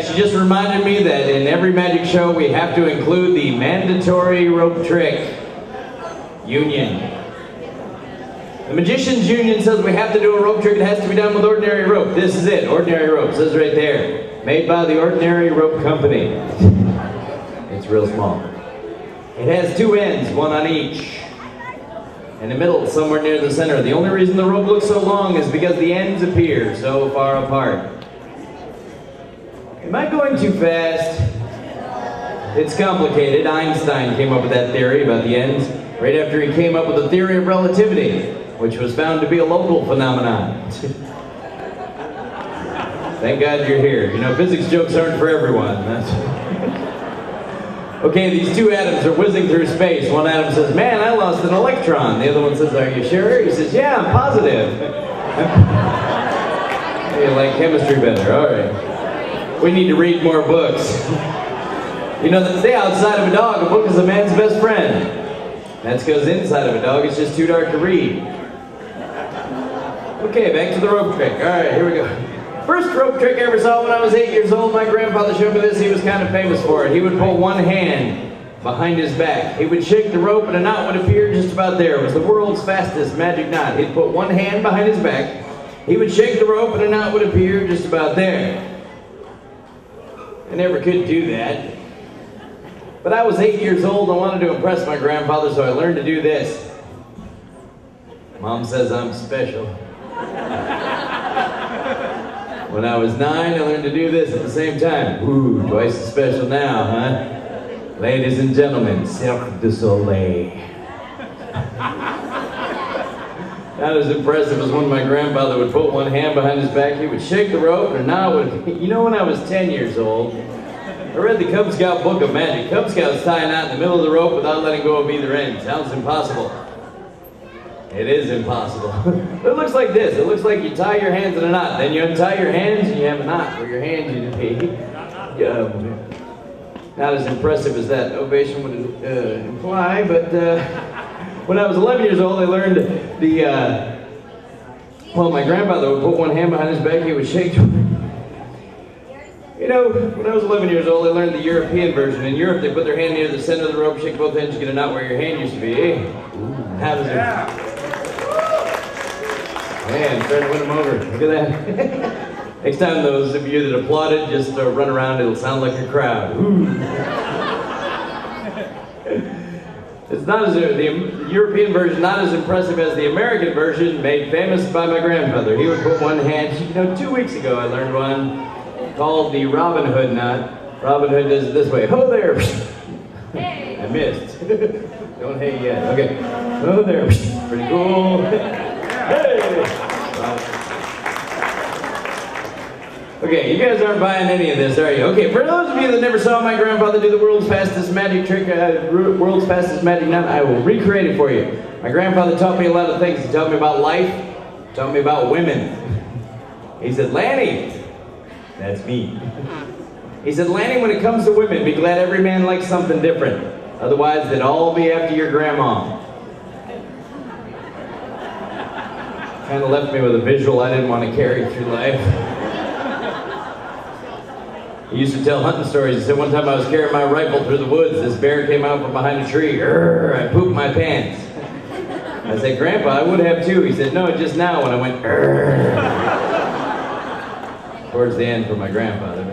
She just reminded me that in every magic show we have to include the mandatory rope trick union. The Magician's Union says we have to do a rope trick. It has to be done with ordinary rope. This is it, ordinary rope. It says right there, made by the Ordinary Rope Company. It's real small. It has two ends, one on each. In the middle, somewhere near the center. The only reason the rope looks so long is because the ends appear so far apart. Am I going too fast? It's complicated. Einstein came up with that theory about the ends right after he came up with the theory of relativity, which was found to be a local phenomenon. Thank God you're here. You know, physics jokes aren't for everyone. Okay, these two atoms are whizzing through space. One atom says, man, I lost an electron. The other one says, are you sure? He says, yeah, I'm positive. You like chemistry better, all right. We need to read more books. You know, they say outside of a dog, a book is a man's best friend. That's because inside of a dog, it's just too dark to read. Okay, back to the rope trick. All right, here we go. First rope trick I ever saw when I was 8 years old. My grandfather showed me this. He was kind of famous for it. He would pull one hand behind his back. He would shake the rope and a knot would appear just about there. It was the world's fastest magic knot. He'd put one hand behind his back. He would shake the rope and a knot would appear just about there. I never could do that. But I was 8 years old and wanted to impress my grandfather, so I learned to do this. Mom says I'm special. When I was 9, I learned to do this at the same time. Ooh, twice as special now, huh? Ladies and gentlemen, Cirque du Soleil. Not as impressive as when my grandfather would put one hand behind his back. He would shake the rope and a knot would... You know, when I was 10 years old, I read the Cub Scout Book of Magic. Cub Scouts tie a knot in the middle of the rope without letting go of either end. Sounds impossible. It is impossible. It looks like this. It looks like you tie your hands in a knot. Then you untie your hands and you have a knot where your hands need to be. Not as impressive as that ovation would imply, but when I was 11 years old, I learned the, well, my grandfather would put one hand behind his back, he would shake. You know, when I was 11 years old, I learned the European version. In Europe, they put their hand near the center of the rope, shake both ends, you get a knot where your hand used to be. How does it? Man, trying to win them over. Look at that. Next time, those of you that applauded, just run around. It'll sound like a crowd. It's not as the European version, not as impressive as the American version, made famous by my grandfather. He would put one hand. You know, 2 weeks ago, I learned one called the Robin Hood knot. Robin Hood does it this way. Ho there! Hey. I missed. Don't hey yet. Okay. Ho there! Pretty cool. Hey! Okay, you guys aren't buying any of this, are you? Okay, for those of you that never saw my grandfather do the world's fastest magic trick, world's fastest magic knot, I will recreate it for you. My grandfather taught me a lot of things. He taught me about life, taught me about women. He said, Lanny, that's me. He said, Lanny, when it comes to women, be glad every man likes something different. Otherwise, they'd all be after your grandma. Kind of left me with a visual I didn't want to carry through life. He used to tell hunting stories. He said, one time I was carrying my rifle through the woods. This bear came out from behind a tree. I pooped my pants. I said, Grandpa, I would have too. He said, no, just now when I went, towards the end for my grandfather.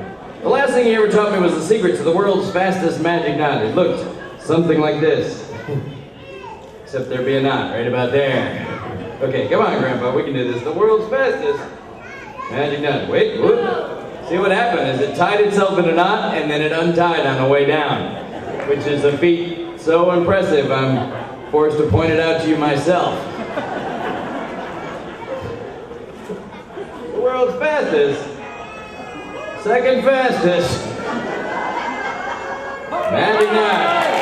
The last thing he ever taught me was the secret to the world's fastest magic knot. It looked something like this. Except there'd be a knot right about there. Okay, come on, Grandpa, we can do this. The world's fastest magic knot. Wait, whoop. See what happened is it tied itself in a knot and then it untied on the way down, which is a feat so impressive I'm forced to point it out to you myself. The world's fastest, second fastest magic knot.